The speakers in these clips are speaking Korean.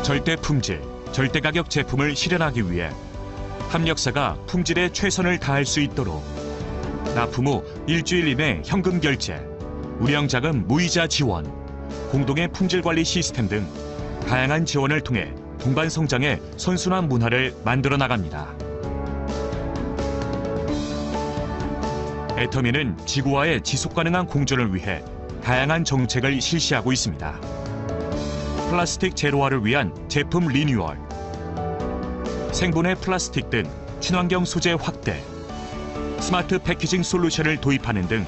절대 품질, 절대 가격 제품을 실현하기 위해 합력사가 품질에 최선을 다할 수 있도록 납품 후 일주일 이내 현금 결제, 운영자금 무이자 지원, 공동의 품질 관리 시스템 등 다양한 지원을 통해 동반 성장의 선순환 문화를 만들어 나갑니다. 애터미는 지구와의 지속 가능한 공존을 위해 다양한 정책을 실시하고 있습니다. 플라스틱 제로화를 위한 제품 리뉴얼, 생분해 플라스틱 등 친환경 소재 확대, 스마트 패키징 솔루션을 도입하는 등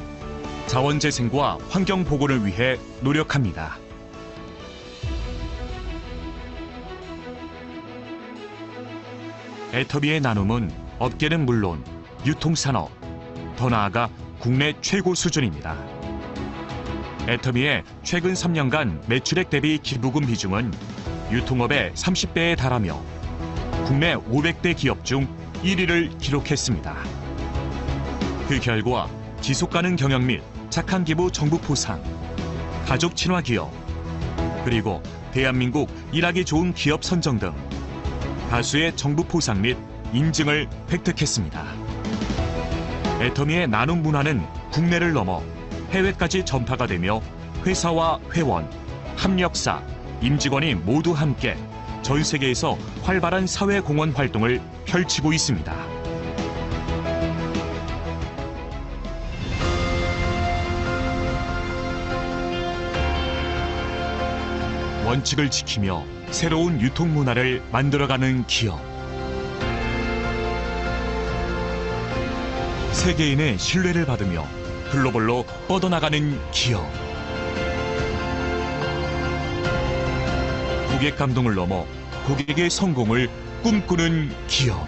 자원 재생과 환경 보건을 위해 노력합니다. 애터미의 나눔은 업계는 물론 유통산업, 더 나아가 국내 최고 수준입니다. 애터미의 최근 3년간 매출액 대비 기부금 비중은 유통업의 30배에 달하며 국내 500대 기업 중 1위를 기록했습니다. 그 결과 지속가능 경영 및 착한 기부 정부 포상, 가족 친화 기업, 그리고 대한민국 일하기 좋은 기업 선정 등 다수의 정부 포상 및 인증을 획득했습니다. 애터미의 나눔 문화는 국내를 넘어 해외까지 전파가 되며 회사와 회원, 합력사, 임직원이 모두 함께 전 세계에서 활발한 사회공헌 활동을 펼치고 있습니다. 원칙을 지키며 새로운 유통 문화를 만들어가는 기업. 세계인의 신뢰를 받으며 글로벌로 뻗어나가는 기업. 고객 감동을 넘어 고객의 성공을 꿈꾸는 기업.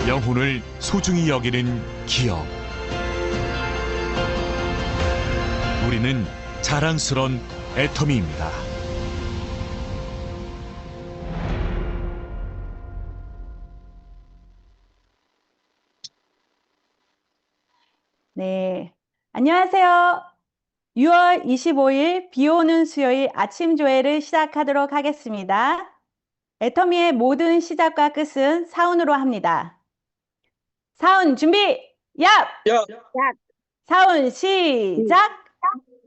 영혼을 소중히 여기는 기업. 우리는 자랑스러운 애터미입니다. 네, 안녕하세요. 6월 25일 비 오는 수요일 아침 조회를 시작하도록 하겠습니다. 애터미의 모든 시작과 끝은 사운으로 합니다. 사운 준비, 얍! 사운 시작!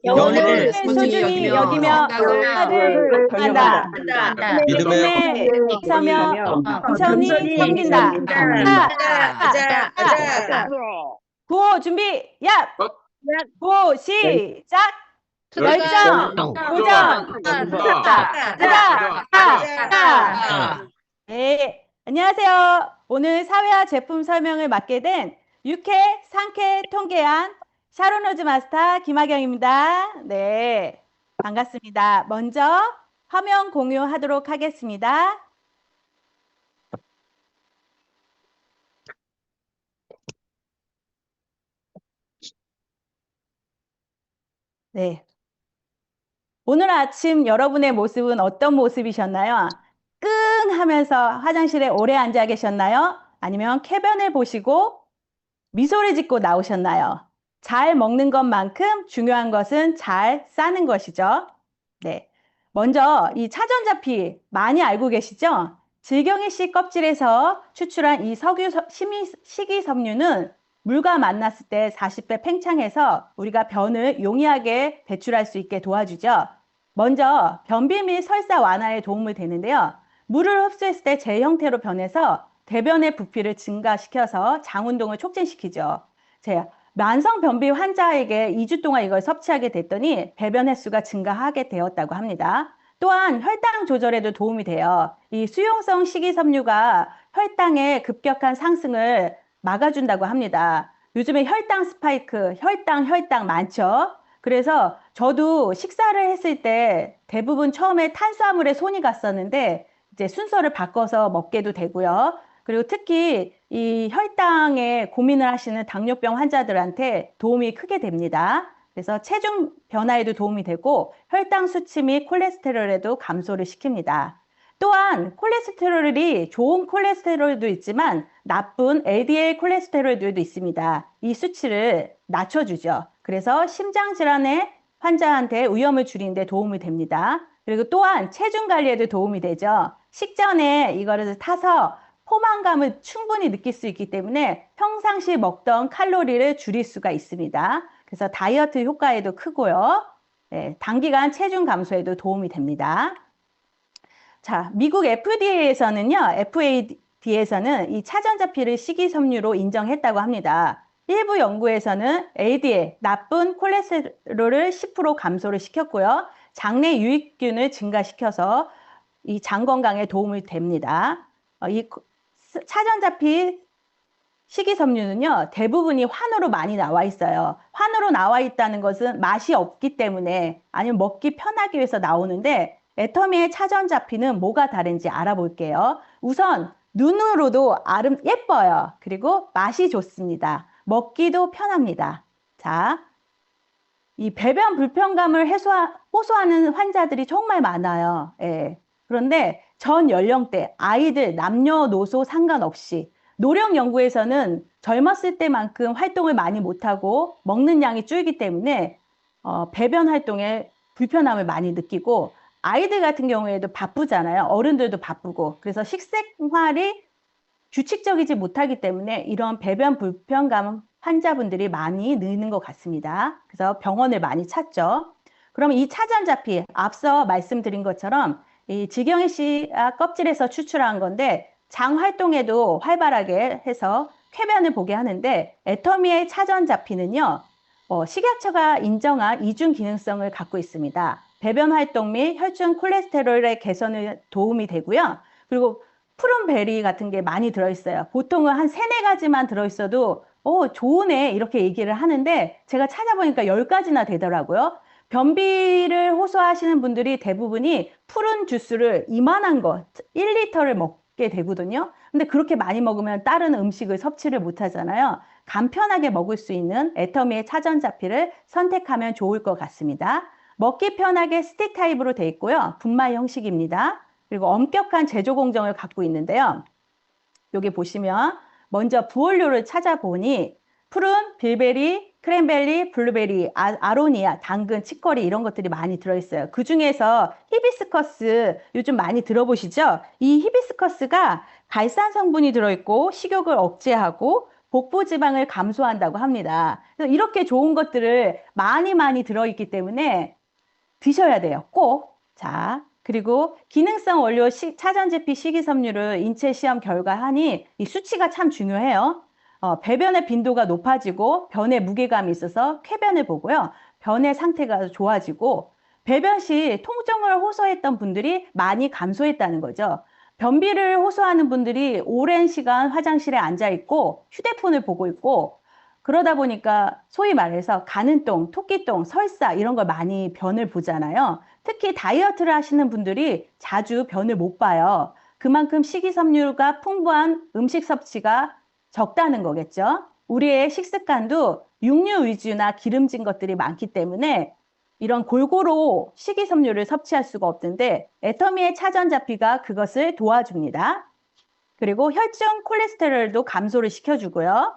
영혼을 소중히 여기며 하나를 한다. 믿음에 서며 겸손히 섬긴다. 구호 준비, 얍! 구호 시작! 열정, 도전, 네, 안녕하세요. 오늘 사회화 제품 설명을 맡게 된 육회, 상쾌, 통계한 샤론로즈 마스터 김하경입니다. 네, 반갑습니다. 먼저 화면 공유하도록 하겠습니다. 네. 오늘 아침 여러분의 모습은 어떤 모습이셨나요? 끙 하면서 화장실에 오래 앉아 계셨나요? 아니면 쾌변을 보시고 미소를 짓고 나오셨나요? 잘 먹는 것만큼 중요한 것은 잘 싸는 것이죠. 네. 먼저 이 차전자피 많이 알고 계시죠? 질경이 씨 껍질에서 추출한 이 식이섬유는 물과 만났을 때 40배 팽창해서 우리가 변을 용이하게 배출할 수 있게 도와주죠. 먼저 변비 및 설사 완화에 도움을 되는데요. 물을 흡수했을 때 젤 형태로 변해서 대변의 부피를 증가시켜서 장 운동을 촉진시키죠. 제가 만성 변비 환자에게 2주 동안 이걸 섭취하게 됐더니 배변 횟수가 증가하게 되었다고 합니다. 또한 혈당 조절에도 도움이 돼요. 이 수용성 식이섬유가 혈당의 급격한 상승을 막아준다고 합니다. 요즘에 혈당 스파이크, 혈당 많죠? 그래서 저도 식사를 했을 때 대부분 처음에 탄수화물에 손이 갔었는데 이제 순서를 바꿔서 먹게도 되고요. 그리고 특히 이 혈당에 고민을 하시는 당뇨병 환자들한테 도움이 크게 됩니다. 그래서 체중 변화에도 도움이 되고 혈당 수치 및 콜레스테롤에도 감소를 시킵니다. 또한 콜레스테롤이 좋은 콜레스테롤도 있지만 나쁜 LDL 콜레스테롤도 있습니다. 이 수치를 낮춰주죠. 그래서 심장질환의 환자한테 위험을 줄이는 데 도움이 됩니다. 그리고 또한 체중 관리에도 도움이 되죠. 식전에 이거를 타서 포만감을 충분히 느낄 수 있기 때문에 평상시 먹던 칼로리를 줄일 수가 있습니다. 그래서 다이어트 효과에도 크고요. 네, 단기간 체중 감소에도 도움이 됩니다. 자, 미국 FDA에서는 이 차전자피를 식이섬유로 인정했다고 합니다. 일부 연구에서는 ADL, 나쁜 콜레스테롤을 10% 감소를 시켰고요. 장내 유익균을 증가시켜서 이 장 건강에 도움이 됩니다. 이 차전자피 식이섬유는요, 대부분이 환으로 많이 나와 있어요. 환으로 나와 있다는 것은 맛이 없기 때문에 아니면 먹기 편하기 위해서 나오는데 애터미의 차전자피는 뭐가 다른지 알아볼게요. 우선 눈으로도 예뻐요. 그리고 맛이 좋습니다. 먹기도 편합니다. 자, 이 배변 불편감을 호소하는 환자들이 정말 많아요. 예. 그런데 전 연령대, 아이들, 남녀노소 상관없이 노령 연구에서는 젊었을 때만큼 활동을 많이 못하고 먹는 양이 줄기 때문에 배변 활동에 불편함을 많이 느끼고 아이들 같은 경우에도 바쁘잖아요. 어른들도 바쁘고. 그래서 식생활이 규칙적이지 못하기 때문에 이런 배변 불편감 환자분들이 많이 느는 것 같습니다. 그래서 병원을 많이 찾죠. 그럼 이 차전자피, 앞서 말씀드린 것처럼 이 지경의 씨앗 껍질에서 추출한 건데 장 활동에도 활발하게 해서 쾌변을 보게 하는데 애터미의 차전자피는요, 식약처가 인정한 이중 기능성을 갖고 있습니다. 배변 활동 및 혈중 콜레스테롤의 개선에 도움이 되고요. 그리고 푸른 베리 같은 게 많이 들어있어요. 보통은 한 3-4가지만 들어있어도 좋으네 이렇게 얘기를 하는데 제가 찾아보니까 10가지나 되더라고요. 변비를 호소하시는 분들이 대부분이 푸른 주스를 이만한 거 1리터를 먹게 되거든요. 근데 그렇게 많이 먹으면 다른 음식을 섭취를 못 하잖아요. 간편하게 먹을 수 있는 애터미의 차전자피를 선택하면 좋을 것 같습니다. 먹기 편하게 스틱 타입으로 되어 있고요. 분말 형식입니다. 그리고 엄격한 제조 공정을 갖고 있는데요. 여기 보시면 먼저 부원료를 찾아보니 푸른, 빌베리, 크랜베리, 블루베리, 아로니아, 당근, 치커리 이런 것들이 많이 들어있어요. 그 중에서 히비스커스 요즘 많이 들어보시죠? 이 히비스커스가 갈산 성분이 들어있고 식욕을 억제하고 복부 지방을 감소한다고 합니다. 그래서 이렇게 좋은 것들을 많이 들어있기 때문에 드셔야 돼요. 꼭. 자, 그리고 기능성 원료 차전자피 식이섬유를 인체 시험 결과하니 이 수치가 참 중요해요. 배변의 빈도가 높아지고 변의 무게감이 있어서 쾌변을 보고요. 변의 상태가 좋아지고 배변 시 통증을 호소했던 분들이 많이 감소했다는 거죠. 변비를 호소하는 분들이 오랜 시간 화장실에 앉아 있고 휴대폰을 보고 있고 그러다 보니까 소위 말해서 가는 똥, 토끼똥, 설사 이런 걸 많이 변을 보잖아요. 특히 다이어트를 하시는 분들이 자주 변을 못 봐요. 그만큼 식이섬유가 풍부한 음식 섭취가 적다는 거겠죠. 우리의 식습관도 육류 위주나 기름진 것들이 많기 때문에 이런 골고루 식이섬유를 섭취할 수가 없는데 애터미의 차전자피가 그것을 도와줍니다. 그리고 혈중 콜레스테롤도 감소를 시켜주고요.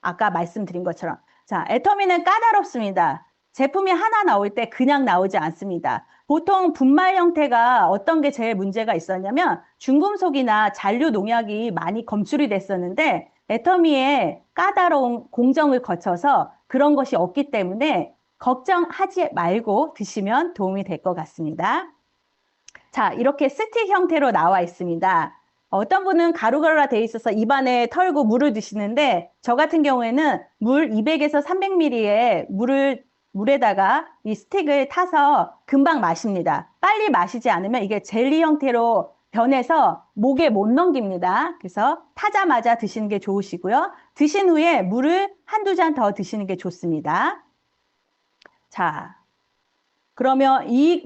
아까 말씀드린 것처럼 자, 애터미는 까다롭습니다. 제품이 하나 나올 때 그냥 나오지 않습니다. 보통 분말 형태가 어떤 게 제일 문제가 있었냐면 중금속이나 잔류 농약이 많이 검출이 됐었는데 애터미의 까다로운 공정을 거쳐서 그런 것이 없기 때문에 걱정하지 말고 드시면 도움이 될 것 같습니다. 자, 이렇게 스틱 형태로 나와 있습니다. 어떤 분은 가루가루가 돼 있어서 입안에 털고 물을 드시는데 저 같은 경우에는 물 200에서 300ml의 물에다가 이 스틱을 타서 금방 마십니다. 빨리 마시지 않으면 이게 젤리 형태로 변해서 목에 못 넘깁니다. 그래서 타자마자 드시는 게 좋으시고요. 드신 후에 물을 한두 잔 더 드시는 게 좋습니다. 자, 그러면 이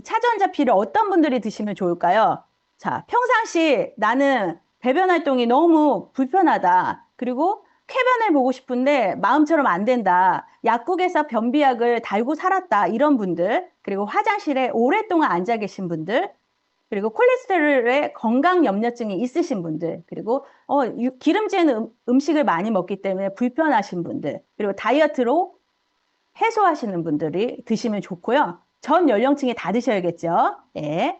차전자피를 어떤 분들이 드시면 좋을까요? 자, 평상시 나는 배변 활동이 너무 불편하다. 그리고 쾌변을 보고 싶은데 마음처럼 안 된다. 약국에서 변비약을 달고 살았다. 이런 분들, 그리고 화장실에 오랫동안 앉아 계신 분들, 그리고 콜레스테롤에 건강 염려증이 있으신 분들, 그리고 기름진 음식을 많이 먹기 때문에 불편하신 분들, 그리고 다이어트로 해소하시는 분들이 드시면 좋고요. 전 연령층에 다 드셔야겠죠. 네.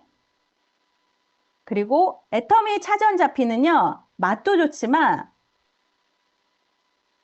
그리고 애터미 차전자피는요, 맛도 좋지만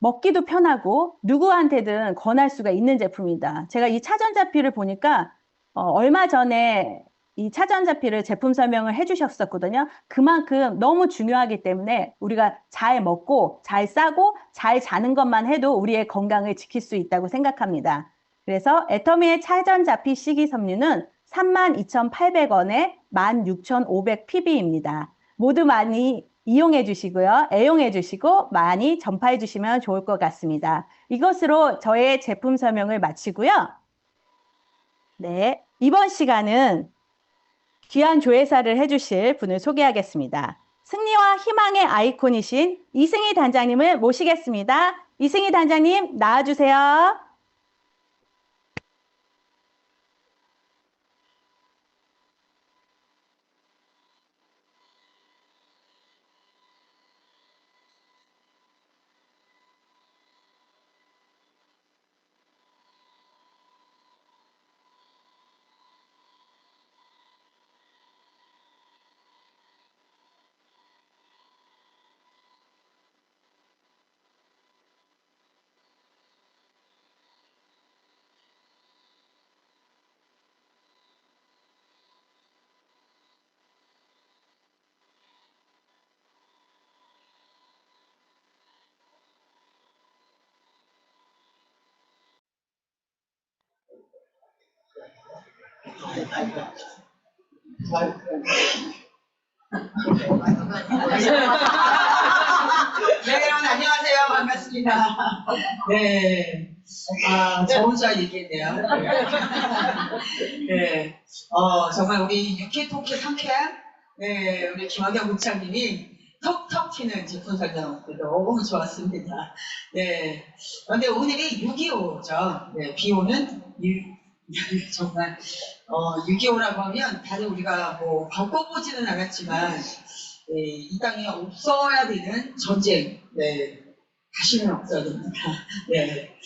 먹기도 편하고 누구한테든 권할 수가 있는 제품이다. 제가 이 차전자피를 보니까 얼마 전에 이 차전자피를 제품 설명을 해주셨었거든요. 그만큼 너무 중요하기 때문에 우리가 잘 먹고 잘 싸고 잘 자는 것만 해도 우리의 건강을 지킬 수 있다고 생각합니다. 그래서 애터미의 차전자피 식이섬유는 32,800원에 16,500pb입니다. 모두 많이 이용해 주시고요. 애용해 주시고 많이 전파해 주시면 좋을 것 같습니다. 이것으로 저의 제품 설명을 마치고요. 네, 이번 시간은 귀한 조회사를 해주실 분을 소개하겠습니다. 승리와 희망의 아이콘이신 이승희 단장님을 모시겠습니다. 이승희 단장님 나와주세요. 네, 여러분 안녕하세요. 반갑습니다. 네, 저 혼자 얘기했네요. 네, 정말 우리 유쾌토쾌 상쾌한 네, 우리 김학영 국장님이 톡톡 튀는 제품 설명 너무 좋았습니다. 네, 그런데 오늘이 6.25죠. 네, 비 오는 정말 6.25라고 하면 다들 우리가 뭐 겪어보지는 않았지만 네, 이 땅에 없어야 되는 전쟁, 네, 다시는 없어야 됩니다. 네.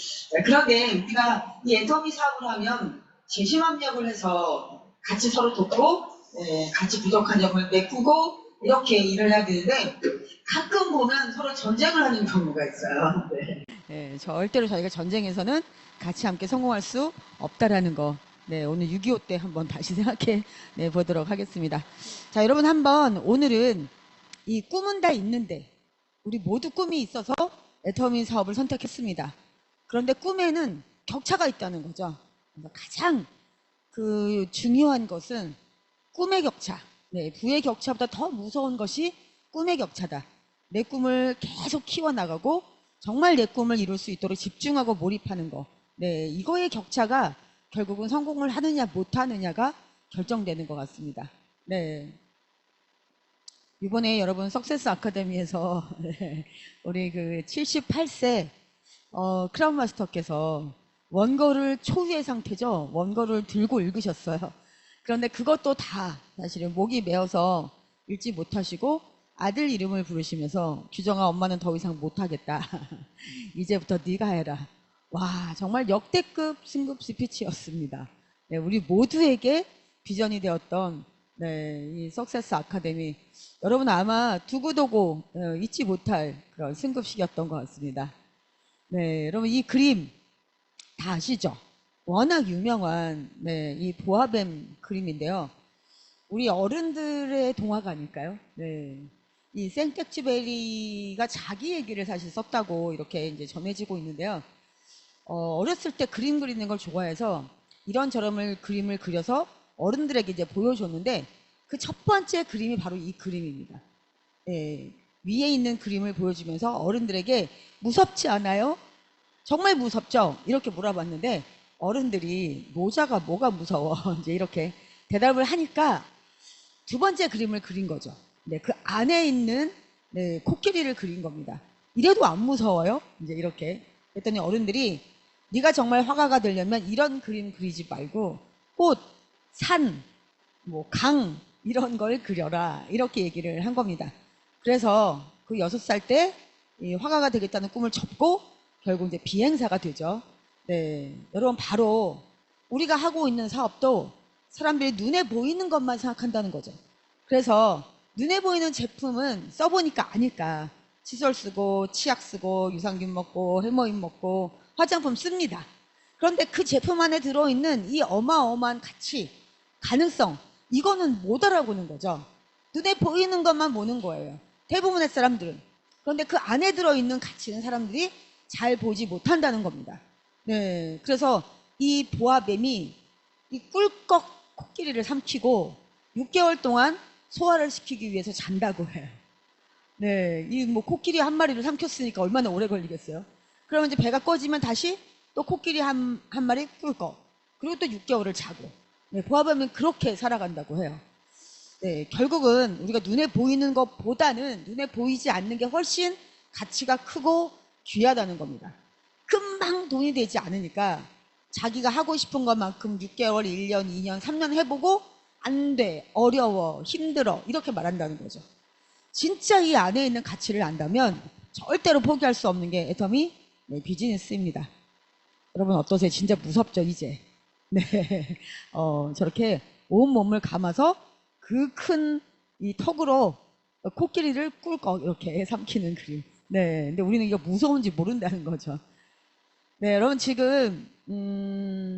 그런데 우리가 이 애터미 사업을 하면 재심합력을 해서 같이 서로 돕고, 네, 같이 부족한 점을 메꾸고, 이렇게 일을 해야 되는데, 가끔 보면 서로 전쟁을 하는 경우가 있어요. 네. 네, 절대로 저희가 전쟁에서는 같이 함께 성공할 수 없다라는 거. 네, 오늘 6.25 때 한번 다시 생각해 보도록 하겠습니다. 자, 여러분 한번 오늘은 이 꿈은 다 있는데 우리 모두 꿈이 있어서 애터미 사업을 선택했습니다. 그런데 꿈에는 격차가 있다는 거죠. 그래서 가장 그 중요한 것은 꿈의 격차. 네, 부의 격차보다 더 무서운 것이 꿈의 격차다. 내 꿈을 계속 키워나가고 정말 내 꿈을 이룰 수 있도록 집중하고 몰입하는 거. 네, 이거의 격차가 결국은 성공을 하느냐 못하느냐가 결정되는 것 같습니다. 네. 이번에 여러분 석세스 아카데미에서 우리 그 78세 크라운 마스터께서 원고를 초유의 상태죠. 원고를 들고 읽으셨어요. 그런데 그것도 다 사실은 목이 메어서 읽지 못하시고 아들 이름을 부르시면서 규정아 엄마는 더 이상 못하겠다. 이제부터 네가 해라. 와 정말 역대급 승급 스피치였습니다. 네, 우리 모두에게 비전이 되었던 네, 이 석세스 아카데미 여러분 아마 두고두고 잊지 못할 그런 승급식이었던 것 같습니다. 네, 여러분 이 그림 다 아시죠? 워낙 유명한 네, 이 보아뱀 그림인데요. 우리 어른들의 동화가 아닐까요? 네. 이 생텍쥐베리가 자기 얘기를 사실 썼다고 이렇게 이제 전해지고 있는데요. 어렸을 때 그림 그리는 걸 좋아해서 이런저런 그림을 그려서 어른들에게 이제 보여줬는데 그 첫 번째 그림이 바로 이 그림입니다. 네. 위에 있는 그림을 보여주면서 어른들에게 무섭지 않아요? 정말 무섭죠? 이렇게 물어봤는데 어른들이 모자가 뭐가 무서워? 이제 이렇게 대답을 하니까 두 번째 그림을 그린 거죠. 네, 그 안에 있는 네, 코끼리를 그린 겁니다. 이래도 안 무서워요? 이제 이렇게 했더니 어른들이 네가 정말 화가가 되려면 이런 그림 그리지 말고 꽃, 산, 뭐 강 이런 걸 그려라 이렇게 얘기를 한 겁니다. 그래서 그 6살 때 이 화가가 되겠다는 꿈을 접고 결국 이제 비행사가 되죠. 네, 여러분 바로 우리가 하고 있는 사업도 사람들이 눈에 보이는 것만 생각한다는 거죠. 그래서 눈에 보이는 제품은 써보니까 아니까 칫솔 쓰고 치약 쓰고 유산균 먹고 해모인 먹고 화장품 씁니다. 그런데 그 제품 안에 들어있는 이 어마어마한 가치, 가능성, 이거는 못 알아보는 거죠. 눈에 보이는 것만 보는 거예요. 대부분의 사람들은. 그런데 그 안에 들어있는 가치는 사람들이 잘 보지 못한다는 겁니다. 네, 그래서 이 보아뱀이 이 꿀꺽 코끼리를 삼키고 6개월 동안 소화를 시키기 위해서 잔다고 해요. 네, 이 뭐 코끼리 한 마리를 삼켰으니까 얼마나 오래 걸리겠어요? 그러면 이제 배가 꺼지면 다시 또 코끼리 한 마리 꿀꺽. 그리고 또 6개월을 자고. 네, 보아뱀은 그렇게 살아간다고 해요. 네, 결국은 우리가 눈에 보이는 것보다는 눈에 보이지 않는 게 훨씬 가치가 크고 귀하다는 겁니다. 금방 돈이 되지 않으니까 자기가 하고 싶은 것만큼 6개월, 1년, 2년, 3년 해보고 안 돼, 어려워, 힘들어 이렇게 말한다는 거죠. 진짜 이 안에 있는 가치를 안다면 절대로 포기할 수 없는 게 애터미 비즈니스입니다. 여러분 어떠세요? 진짜 무섭죠 이제. 네, 저렇게 온 몸을 감아서 그 큰 이 턱으로 코끼리를 꿀꺽 이렇게 삼키는 그림. 네, 근데 우리는 이거 무서운지 모른다는 거죠. 네, 여러분 지금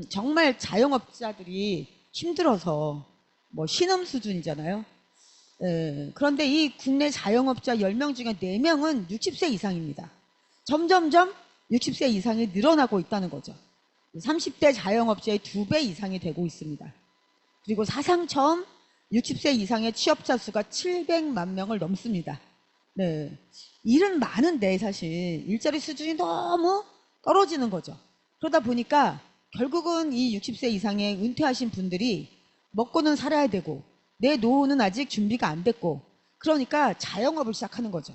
정말 자영업자들이 힘들어서 뭐 신음 수준이잖아요. 네, 그런데 이 국내 자영업자 10명 중에 4명은 60세 이상입니다. 점점점 60세 이상이 늘어나고 있다는 거죠. 30대 자영업자의 2배 이상이 되고 있습니다. 그리고 사상 처음 60세 이상의 취업자 수가 700만 명을 넘습니다. 네, 일은 많은데 사실 일자리 수준이 너무 떨어지는 거죠. 그러다 보니까 결국은 이 60세 이상의 은퇴하신 분들이 먹고는 살아야 되고 내 노후는 아직 준비가 안 됐고 그러니까 자영업을 시작하는 거죠.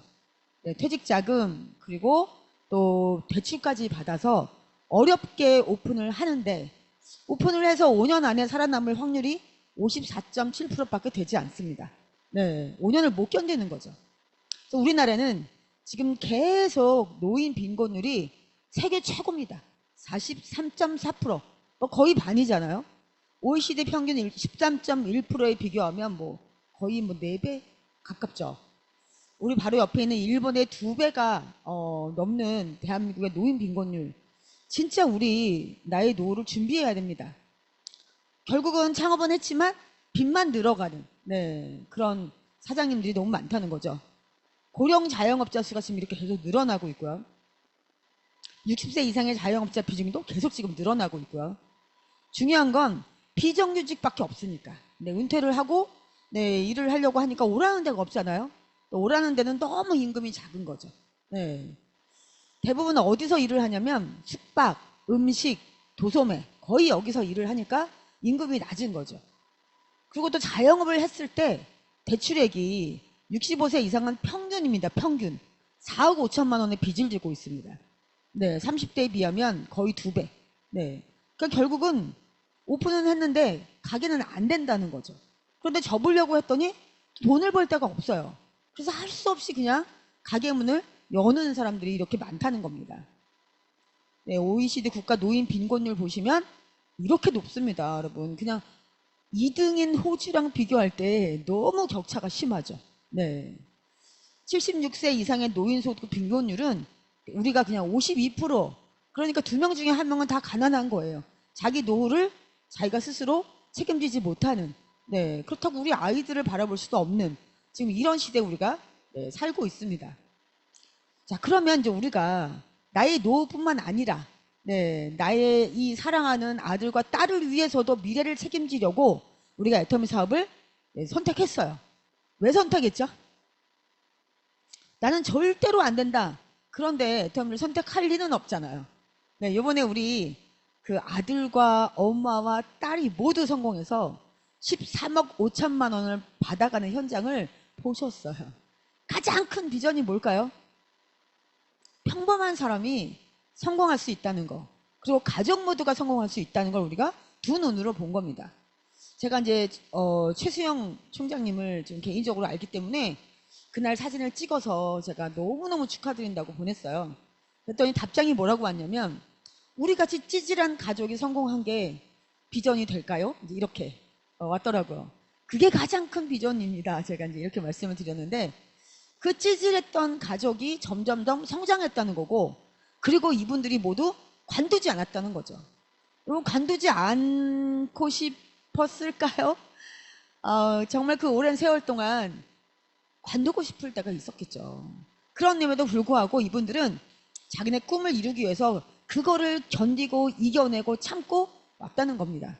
네, 퇴직자금 그리고 또 대출까지 받아서 어렵게 오픈을 하는데 오픈을 해서 5년 안에 살아남을 확률이 54.7%밖에 되지 않습니다. 네, 5년을 못 견디는 거죠. 그래서 우리나라는 지금 계속 노인 빈곤율이 세계 최고입니다. 43.4%. 거의 반이잖아요. OECD 평균 13.1%에 비교하면 뭐 거의 뭐 4배 가깝죠. 우리 바로 옆에 있는 일본의 2배가 넘는 대한민국의 노인 빈곤율. 진짜 우리 나의 노후를 준비해야 됩니다. 결국은 창업은 했지만 빚만 늘어가는 그런 사장님들이 너무 많다는 거죠. 고령 자영업자 수가 지금 이렇게 계속 늘어나고 있고요. 60세 이상의 자영업자 비중도 계속 지금 늘어나고 있고요. 중요한 건 비정규직밖에 없으니까. 은퇴를 하고 일을 하려고 하니까 오라는 데가 없잖아요. 오라는 데는 너무 임금이 작은 거죠. 대부분 어디서 일을 하냐면 숙박, 음식, 도소매 거의 여기서 일을 하니까 임금이 낮은 거죠. 그리고 또 자영업을 했을 때 대출액이 65세 이상은 평균입니다. 평균 4억 5천만 원의 빚을 지고 있습니다. 30대에 비하면 거의 2배. 그러니까 결국은 오픈은 했는데 가게는 안 된다는 거죠. 그런데 접으려고 했더니 돈을 벌 데가 없어요. 그래서 할 수 없이 그냥 가게 문을 여는 사람들이 이렇게 많다는 겁니다. OECD 국가 노인 빈곤율 보시면 이렇게 높습니다, 여러분. 그냥 2등인 호주랑 비교할 때 너무 격차가 심하죠. 76세 이상의 노인 소득 빈곤율은 우리가 그냥 52%, 그러니까 2명 중에 1명은 다 가난한 거예요. 자기 노후를 자기가 스스로 책임지지 못하는. 그렇다고 우리 아이들을 바라볼 수도 없는 지금 이런 시대에 우리가 살고 있습니다. 자, 그러면 이제 우리가 나의 노후뿐만 아니라 나의 이 사랑하는 아들과 딸을 위해서도 미래를 책임지려고 우리가 애터미 사업을 선택했어요. 왜 선택했죠? 나는 절대로 안 된다. 그런데 애터미를 선택할 리는 없잖아요. 이번에 우리 그 아들과 엄마와 딸이 모두 성공해서 13억 5천만 원을 받아가는 현장을 보셨어요. 가장 큰 비전이 뭘까요? 평범한 사람이 성공할 수 있다는 거, 그리고 가족 모두가 성공할 수 있다는 걸 우리가 두 눈으로 본 겁니다. 제가 이제 최수영 총장님을 좀 개인적으로 알기 때문에 그날 사진을 찍어서 제가 너무너무 축하드린다고 보냈어요. 그랬더니 답장이 뭐라고 왔냐면 우리 같이 찌질한 가족이 성공한 게 비전이 될까요? 이제 이렇게 왔더라고요. 그게 가장 큰 비전입니다. 제가 이제 이렇게 말씀을 드렸는데, 그 찌질했던 가족이 점점점 성장했다는 거고, 그리고 이분들이 모두 관두지 않았다는 거죠. 여러분, 관두지 않고 싶었을까요? 정말 그 오랜 세월 동안 관두고 싶을 때가 있었겠죠. 그런데도 불구하고 이분들은 자기네 꿈을 이루기 위해서 그거를 견디고 이겨내고 참고 왔다는 겁니다.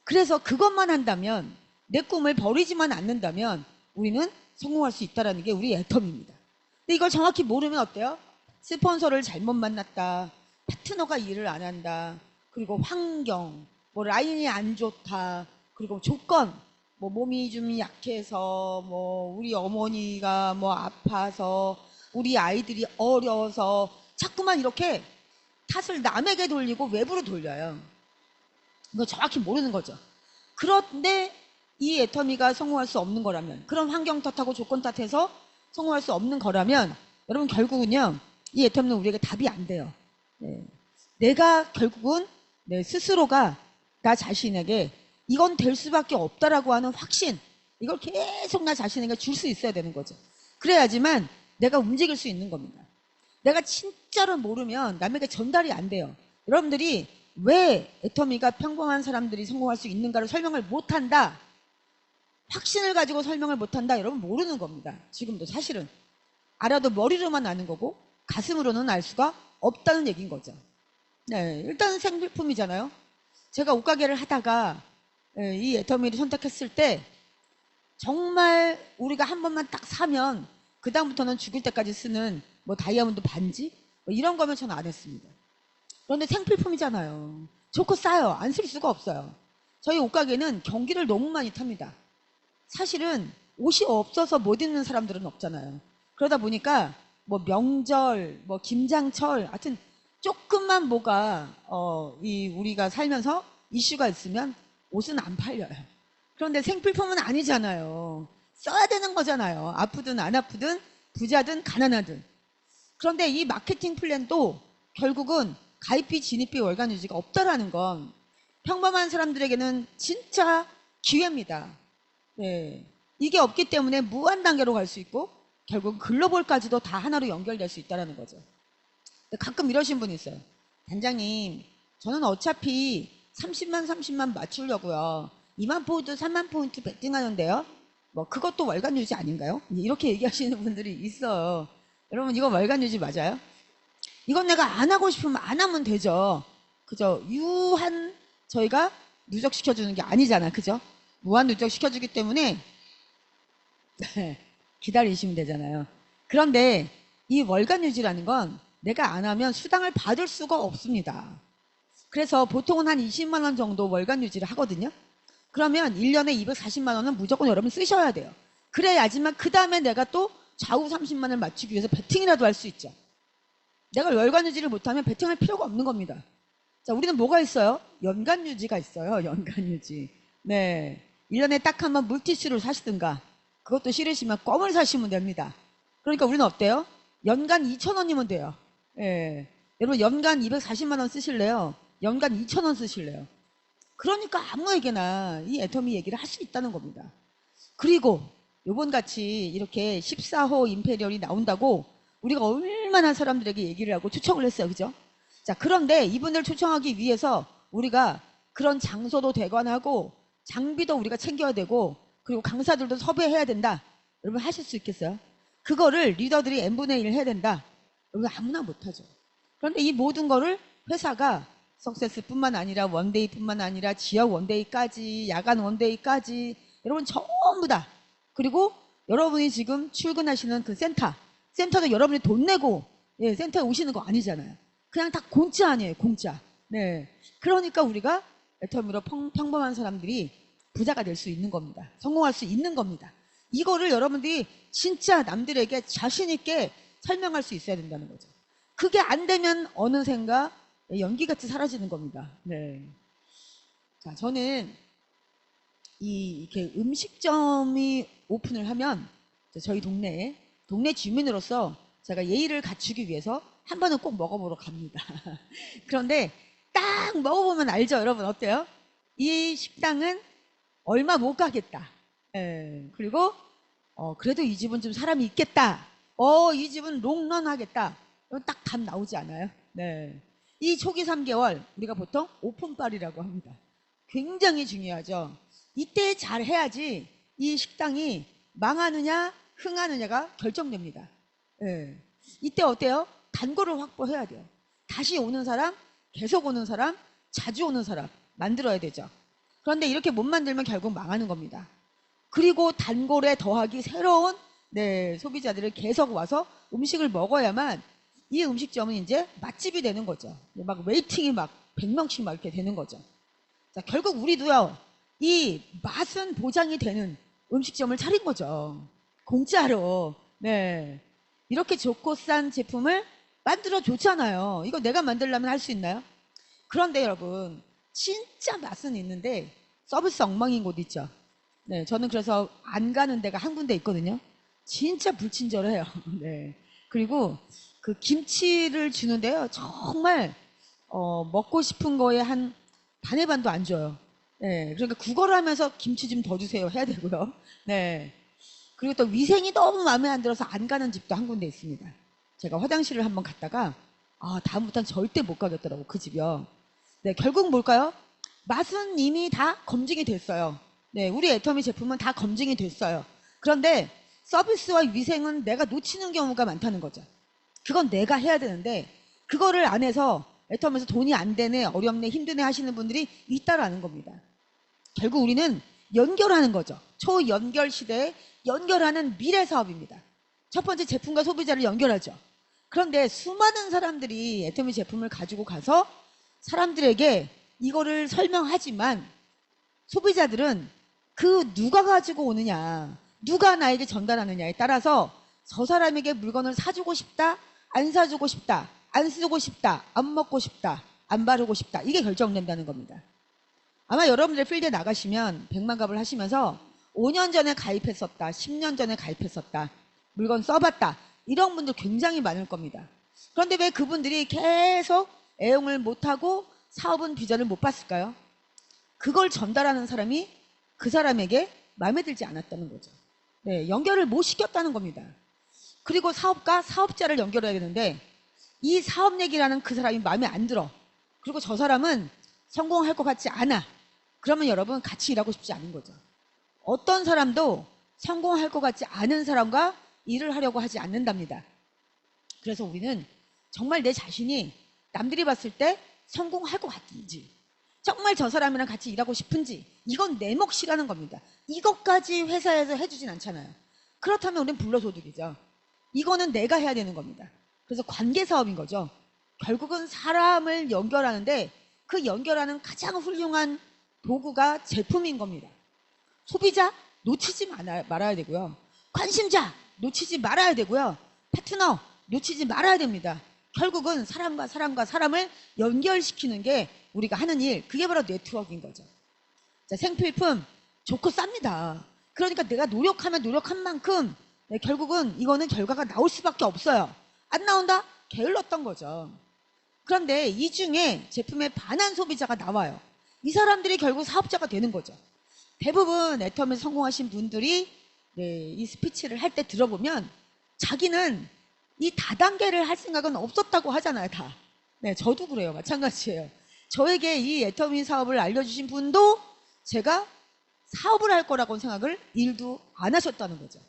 그래서 그것만 한다면, 내 꿈을 버리지만 않는다면 우리는 성공할 수 있다는 게 우리 애텀입니다. 근데 이걸 정확히 모르면 어때요? 스폰서를 잘못 만났다, 파트너가 일을 안 한다, 그리고 환경, 뭐 라인이 안 좋다, 그리고 조건, 뭐 몸이 좀 약해서, 뭐 우리 어머니가 뭐 아파서, 우리 아이들이 어려서, 자꾸만 이렇게 탓을 남에게 돌리고 외부로 돌려요. 이거 정확히 모르는 거죠. 그런데 이 애터미가 성공할 수 없는 거라면, 그런 환경 탓하고 조건 탓해서 성공할 수 없는 거라면, 여러분 결국은요, 이 애터미는 우리에게 답이 안 돼요. 네. 내가 결국은 내 스스로가 나 자신에게 이건 될 수밖에 없다라고 하는 확신, 이걸 계속 나 자신에게 줄 수 있어야 되는 거죠. 그래야지만 내가 움직일 수 있는 겁니다. 내가 진짜로 모르면 남에게 전달이 안 돼요. 여러분들이 왜 애터미가 평범한 사람들이 성공할 수 있는가를 설명을 못한다, 확신을 가지고 설명을 못한다, 여러분 모르는 겁니다. 지금도 사실은 알아도 머리로만 아는 거고 가슴으로는 알 수가 없다는 얘기인 거죠. 네, 일단 생필품이잖아요. 제가 옷가게를 하다가 이 애터미를 선택했을 때 정말 우리가 한 번만 딱 사면 그 다음부터는 죽을 때까지 쓰는 뭐 다이아몬드 반지 뭐 이런 거면 저는 안 했습니다. 그런데 생필품이잖아요. 좋고 싸요. 안 쓸 수가 없어요. 저희 옷가게는 경기를 너무 많이 탑니다. 사실은 옷이 없어서 못 입는 사람들은 없잖아요. 그러다 보니까 뭐 명절, 뭐 김장철, 하여튼 조금만 뭐가 우리가 살면서 이슈가 있으면 옷은 안 팔려요. 그런데 생필품은 아니잖아요. 써야 되는 거잖아요. 아프든 안 아프든 부자든 가난하든. 그런데 이 마케팅 플랜도 결국은 가입비, 진입비, 월간 유지가 없다라는 건 평범한 사람들에게는 진짜 기회입니다. 네. 이게 없기 때문에 무한 단계로 갈 수 있고 결국 글로벌까지도 다 하나로 연결될 수 있다는 거죠. 가끔 이러신 분이 있어요. 단장님, 저는 어차피 30만 맞추려고요. 2만 포인트, 3만 포인트 베팅하는데요. 뭐 그것도 월간 유지 아닌가요? 이렇게 얘기하시는 분들이 있어요. 여러분, 이거 월간 유지 맞아요? 이건 내가 안 하고 싶으면 안 하면 되죠. 그죠? 유한 저희가 누적시켜주는 게 아니잖아. 그죠? 무한 누적시켜주기 때문에 기다리시면 되잖아요. 그런데 이 월간 유지라는 건 내가 안 하면 수당을 받을 수가 없습니다. 그래서 보통은 한 20만 원 정도 월간 유지를 하거든요. 그러면 1년에 240만 원은 무조건 여러분 쓰셔야 돼요. 그래야지만 그 다음에 내가 또 좌우 30만 원을 맞추기 위해서 베팅이라도 할 수 있죠. 내가 월간 유지를 못하면 베팅할 필요가 없는 겁니다. 자, 우리는 뭐가 있어요? 연간 유지가 있어요. 연간 유지. 네. 1년에 딱 한 번 물티슈를 사시든가, 그것도 싫으시면 껌을 사시면 됩니다. 그러니까 우리는 어때요? 연간 2,000원이면 돼요. 예. 여러분, 연간 240만 원 쓰실래요? 연간 2,000원 쓰실래요? 그러니까 아무에게나 이 애터미 얘기를 할 수 있다는 겁니다. 그리고 요번같이 이렇게 14호 임페리얼이 나온다고 우리가 얼마나 사람들에게 얘기를 하고 초청을 했어요. 그죠? 자, 그런데 이분들 초청하기 위해서 우리가 그런 장소도 대관하고 장비도 우리가 챙겨야 되고 그리고 강사들도 섭외해야 된다. 여러분 하실 수 있겠어요? 그거를 리더들이 n분의 1 해야 된다. 여러분 아무나 못하죠. 그런데 이 모든 거를 회사가 석세스뿐만 아니라 원데이뿐만 아니라 지역 원데이까지, 야간 원데이까지 여러분 전부 다, 그리고 여러분이 지금 출근하시는 그 센터도 여러분이 돈 내고 센터에 오시는 거 아니잖아요. 그냥 다 공짜 아니에요. 공짜. 네. 그러니까 우리가 애터미로 평범한 사람들이 부자가 될 수 있는 겁니다. 성공할 수 있는 겁니다. 이거를 여러분들이 진짜 남들에게 자신 있게 설명할 수 있어야 된다는 거죠. 그게 안 되면 어느샌가 연기같이 사라지는 겁니다. 네. 자, 저는 이렇게 음식점이 오픈을 하면 저희 동네 주민으로서 제가 예의를 갖추기 위해서 한 번은 꼭 먹어보러 갑니다. 그런데 딱 먹어보면 알죠, 여러분 어때요? 이 식당은 얼마 못 가겠다. 예, 그리고 그래도 이 집은 좀 사람이 있겠다. 이 집은 롱런 하겠다. 딱 답 나오지 않아요? 네. 이 초기 3개월 우리가 보통 오픈빨이라고 합니다. 굉장히 중요하죠. 이때 잘 해야지 이 식당이 망하느냐 흥하느냐가 결정됩니다. 예. 이때 어때요? 단골을 확보해야 돼요. 다시 오는 사람, 계속 오는 사람, 자주 오는 사람 만들어야 되죠. 그런데 이렇게 못 만들면 결국 망하는 겁니다. 그리고 단골에 더하기 새로운 소비자들을 계속 와서 음식을 먹어야만 이 음식점은 이제 맛집이 되는 거죠. 막 웨이팅이 막 100명씩 막 이렇게 되는 거죠. 자, 결국 우리도요, 이 맛은 보장이 되는 음식점을 차린 거죠. 공짜로. 네. 이렇게 좋고 싼 제품을 만들어 줬잖아요. 이거 내가 만들려면 할 수 있나요? 그런데 여러분, 진짜 맛은 있는데 서비스 엉망인 곳 있죠. 네, 저는 그래서 안 가는 데가 한 군데 있거든요. 진짜 불친절해요. 네. 그리고 그 김치를 주는데요. 정말 먹고 싶은 거에 한 반의 반도 안 줘요. 네. 그러니까 국어를 하면서 김치 좀 더 주세요 해야 되고요. 네. 그리고 또 위생이 너무 마음에 안 들어서 안 가는 집도 한 군데 있습니다. 제가 화장실을 한번 갔다가 다음부터는 절대 못 가겠더라고, 그 집이요. 네, 결국 뭘까요? 맛은 이미 다 검증이 됐어요. 네, 우리 애터미 제품은 다 검증이 됐어요. 그런데 서비스와 위생은 내가 놓치는 경우가 많다는 거죠. 그건 내가 해야 되는데 그거를 안 해서 애터미에서 돈이 안 되네, 어렵네, 힘드네 하시는 분들이 있다라는 겁니다. 결국 우리는 연결하는 거죠. 초연결 시대에 연결하는 미래 사업입니다. 첫 번째, 제품과 소비자를 연결하죠. 그런데 수많은 사람들이 애터미 제품을 가지고 가서 사람들에게 이거를 설명하지만 소비자들은 그 누가 가지고 오느냐, 누가 나에게 전달하느냐에 따라서 저 사람에게 물건을 사주고 싶다, 안 사주고 싶다, 안 쓰고 싶다, 안 먹고 싶다, 안 바르고 싶다, 이게 결정된다는 겁니다. 아마 여러분들 필드에 나가시면 백만갑을 하시면서 5년 전에 가입했었다, 10년 전에 가입했었다, 물건 써봤다, 이런 분들 굉장히 많을 겁니다. 그런데 왜 그분들이 계속 애용을 못하고 사업은 비전을 못 봤을까요? 그걸 전달하는 사람이 그 사람에게 마음에 들지 않았다는 거죠. 네, 연결을 못 시켰다는 겁니다. 그리고 사업가, 사업자를 연결해야 되는데 이 사업 얘기라는 그 사람이 마음에 안 들어. 그리고 저 사람은 성공할 것 같지 않아. 그러면 여러분 같이 일하고 싶지 않은 거죠. 어떤 사람도 성공할 것 같지 않은 사람과 일을 하려고 하지 않는답니다. 그래서 우리는 정말 내 자신이 남들이 봤을 때 성공할 것 같은지, 정말 저 사람이랑 같이 일하고 싶은지, 이건 내 몫이라는 겁니다. 이것까지 회사에서 해주진 않잖아요. 그렇다면 우리는 불로소득이죠. 이거는 내가 해야 되는 겁니다. 그래서 관계 사업인 거죠. 결국은 사람을 연결하는데 그 연결하는 가장 훌륭한 도구가 제품인 겁니다. 소비자 놓치지 말아야 되고요. 관심자 놓치지 말아야 되고요. 파트너 놓치지 말아야 됩니다. 결국은 사람과 사람을 연결시키는 게 우리가 하는 일, 그게 바로 네트워크인 거죠. 자, 생필품 좋고 쌉니다. 그러니까 내가 노력하면 노력한 만큼 결국은 이거는 결과가 나올 수밖에 없어요. 안 나온다? 게을렀던 거죠. 그런데 이 중에 제품에 반한 소비자가 나와요. 이 사람들이 결국 사업자가 되는 거죠. 대부분 애터미에서 성공하신 분들이 이 스피치를 할 때 들어보면 자기는 이 다단계를 할 생각은 없었다고 하잖아요, 다. 네, 저도 그래요. 마찬가지예요. 저에게 이 애터미 사업을 알려주신 분도 제가 사업을 할 거라고 생각을 1도 안 하셨다는 거죠.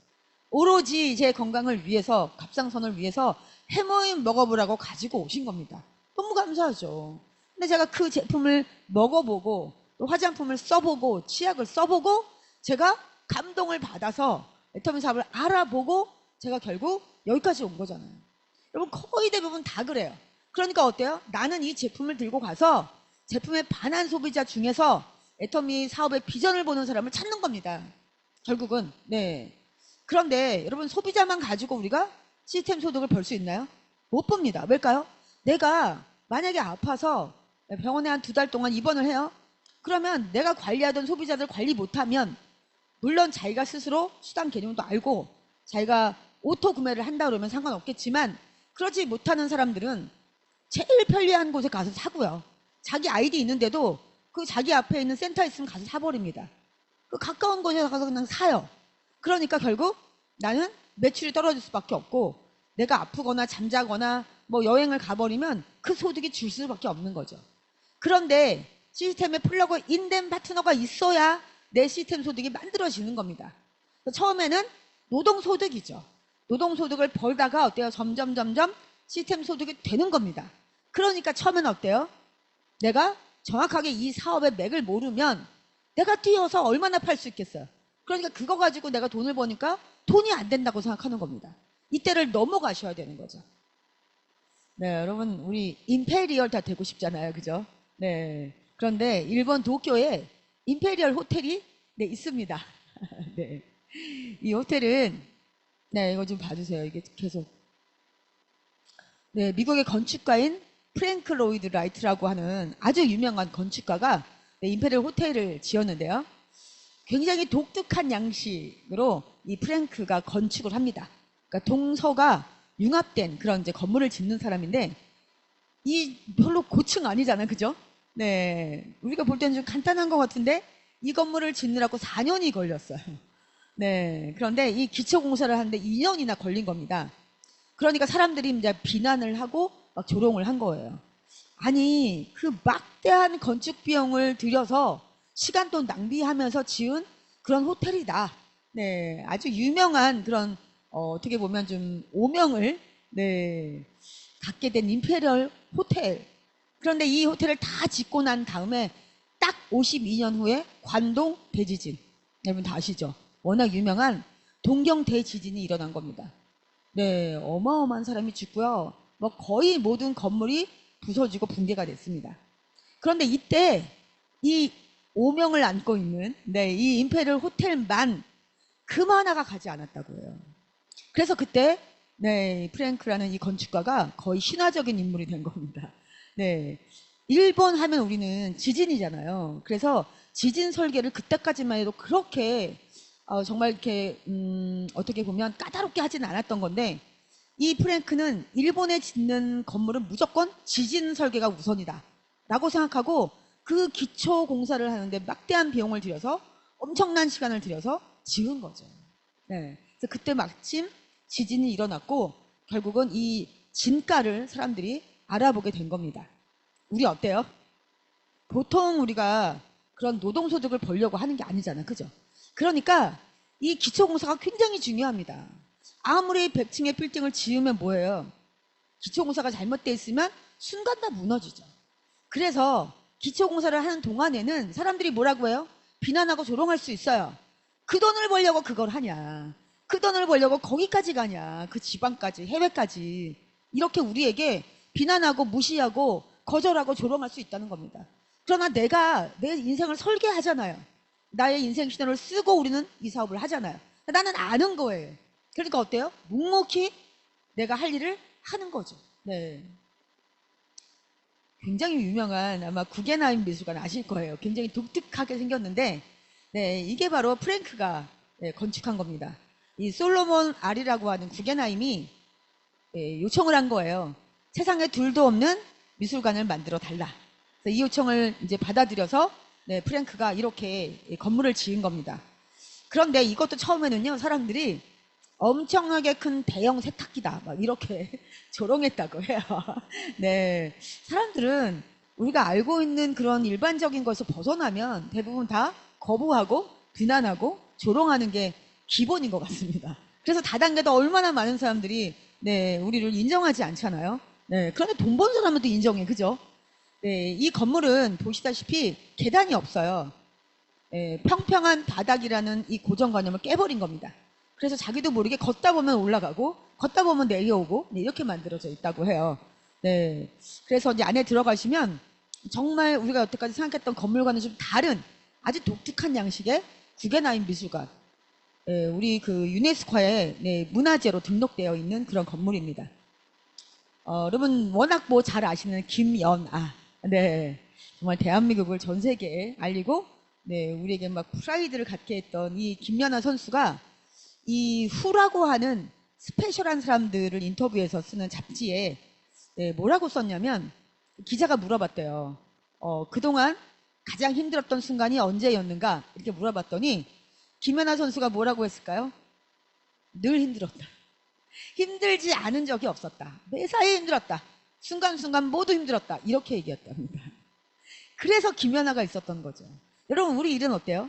오로지 제 건강을 위해서, 갑상선을 위해서 해모임 먹어보라고 가지고 오신 겁니다. 너무 감사하죠. 근데 제가 그 제품을 먹어보고 또 화장품을 써보고 치약을 써보고 제가 감동을 받아서 애터미 사업을 알아보고 제가 결국 여기까지 온 거잖아요. 여러분 거의 대부분 다 그래요. 그러니까 어때요? 나는 이 제품을 들고 가서 제품에 반한 소비자 중에서 애터미 사업의 비전을 보는 사람을 찾는 겁니다. 결국은. 네. 그런데 여러분 소비자만 가지고 우리가 시스템 소득을 벌 수 있나요? 못 봅니다. 왜일까요? 내가 만약에 아파서 병원에 한 2달 동안 입원을 해요. 그러면 내가 관리하던 소비자들 관리 못하면 물론 자기가 스스로 수당 개념도 알고 자기가 오토 구매를 한다 그러면 상관없겠지만 그러지 못하는 사람들은 제일 편리한 곳에 가서 사고요. 자기 아이디 있는데도 그 자기 앞에 있는 센터 있으면 가서 사버립니다. 그 가까운 곳에 가서 그냥 사요. 그러니까 결국 나는 매출이 떨어질 수밖에 없고, 내가 아프거나 잠자거나 뭐 여행을 가버리면 그 소득이 줄 수밖에 없는 거죠. 그런데 시스템에 플러그 인된 파트너가 있어야 내 시스템 소득이 만들어지는 겁니다. 처음에는 노동소득이죠. 노동소득을 벌다가 어때요? 점점 시스템 소득이 되는 겁니다. 그러니까 처음에는 어때요? 내가 정확하게 이 사업의 맥을 모르면 내가 뛰어서 얼마나 팔 수 있겠어요? 그러니까 그거 가지고 내가 돈을 버니까 돈이 안 된다고 생각하는 겁니다. 이때를 넘어가셔야 되는 거죠. 네, 여러분, 우리 임페리얼 다 되고 싶잖아요. 그죠? 네. 그런데 일본 도쿄에 임페리얼 호텔이 네, 있습니다. 네. 이 호텔은, 네, 이거 좀 봐주세요. 이게 계속. 네, 미국의 건축가인 프랭크 로이드 라이트라고 하는 아주 유명한 건축가가 네, 임페리얼 호텔을 지었는데요. 굉장히 독특한 양식으로 이 프랭크가 건축을 합니다. 그러니까 동서가 융합된 그런 이제 건물을 짓는 사람인데, 이 별로 고층 아니잖아요. 그죠? 네. 우리가 볼 때는 좀 간단한 것 같은데, 이 건물을 짓느라고 4년이 걸렸어요. 네. 그런데 이 기초공사를 하는데 2년이나 걸린 겁니다. 그러니까 사람들이 이제 비난을 하고 막 조롱을 한 거예요. 아니, 그 막대한 건축 비용을 들여서 시간 돈 낭비하면서 지은 그런 호텔이다. 네. 아주 유명한 그런, 어떻게 보면 좀 오명을, 네, 갖게 된 임페리얼 호텔. 그런데 이 호텔을 다 짓고 난 다음에 딱 52년 후에 관동 대지진. 여러분 다 아시죠? 워낙 유명한 동경 대지진이 일어난 겁니다. 네, 어마어마한 사람이 죽고요. 뭐 거의 모든 건물이 부서지고 붕괴가 됐습니다. 그런데 이때 이 오명을 안고 있는 네, 이 임페리얼 호텔만 금 하나가 가지 않았다고 해요. 그래서 그때 네, 프랭크라는 이 건축가가 거의 신화적인 인물이 된 겁니다. 네, 일본 하면 우리는 지진이잖아요. 그래서 지진 설계를 그때까지만 해도 그렇게 정말 이렇게 어떻게 보면 까다롭게 하지는 않았던 건데, 이 프랭크는 일본에 짓는 건물은 무조건 지진 설계가 우선이다 라고 생각하고 그 기초 공사를 하는데 막대한 비용을 들여서 엄청난 시간을 들여서 지은 거죠. 네. 그래서 그때 마침 지진이 일어났고 결국은 이 진가를 사람들이 알아보게 된 겁니다. 우리 어때요? 보통 우리가 그런 노동소득을 벌려고 하는 게 아니잖아. 그죠? 그러니까 이 기초공사가 굉장히 중요합니다. 아무리 100층의 빌딩을 지으면 뭐예요? 기초공사가 잘못되어 있으면 순간 다 무너지죠. 그래서 기초공사를 하는 동안에는 사람들이 뭐라고 해요? 비난하고 조롱할 수 있어요. 그 돈을 벌려고 그걸 하냐. 그 돈을 벌려고 거기까지 가냐. 그 지방까지, 해외까지. 이렇게 우리에게 비난하고 무시하고 거절하고 조롱할 수 있다는 겁니다. 그러나 내가 내 인생을 설계하잖아요. 나의 인생 시나리오를 쓰고 우리는 이 사업을 하잖아요. 나는 아는 거예요. 그러니까 어때요? 묵묵히 내가 할 일을 하는 거죠. 네. 굉장히 유명한 아마 구겐하임 미술관 아실 거예요. 굉장히 독특하게 생겼는데, 네, 이게 바로 프랭크가 네, 건축한 겁니다. 이 솔로몬 알이라고 하는 구겐하임이 네, 요청을 한 거예요. 세상에 둘도 없는 미술관을 만들어 달라. 그래서 이 요청을 이제 받아들여서 네, 프랭크가 이렇게 건물을 지은 겁니다. 그런데 이것도 처음에는요, 사람들이 엄청나게 큰 대형 세탁기다 막 이렇게 조롱했다고 해요. 네, 사람들은 우리가 알고 있는 그런 일반적인 것에서 벗어나면 대부분 다 거부하고 비난하고 조롱하는 게 기본인 것 같습니다. 그래서 다단계도 얼마나 많은 사람들이 네, 우리를 인정하지 않잖아요. 네, 그런데 돈 번 사람은 또 인정해, 그죠? 네, 이 건물은 보시다시피 계단이 없어요. 네, 평평한 바닥이라는 이 고정관념을 깨버린 겁니다. 그래서 자기도 모르게 걷다 보면 올라가고 걷다 보면 내려오고 네, 이렇게 만들어져 있다고 해요. 네, 그래서 이제 안에 들어가시면 정말 우리가 여태까지 생각했던 건물과는 좀 다른 아주 독특한 양식의 구겐하임 미술관. 네, 우리 그 유네스코에 네, 문화재로 등록되어 있는 그런 건물입니다. 여러분 워낙 뭐 잘 아시는 김연아. 네, 정말 대한민국을 전 세계에 알리고 네, 우리에게 막 프라이드를 갖게 했던 이 김연아 선수가 이 후라고 하는 스페셜한 사람들을 인터뷰해서 쓰는 잡지에 네, 뭐라고 썼냐면 기자가 물어봤대요. 그동안 가장 힘들었던 순간이 언제였는가 이렇게 물어봤더니 김연아 선수가 뭐라고 했을까요? 늘 힘들었다. 힘들지 않은 적이 없었다. 매사에 힘들었다. 순간순간 모두 힘들었다. 이렇게 얘기했답니다. 그래서 김연아가 있었던 거죠. 여러분 우리 일은 어때요?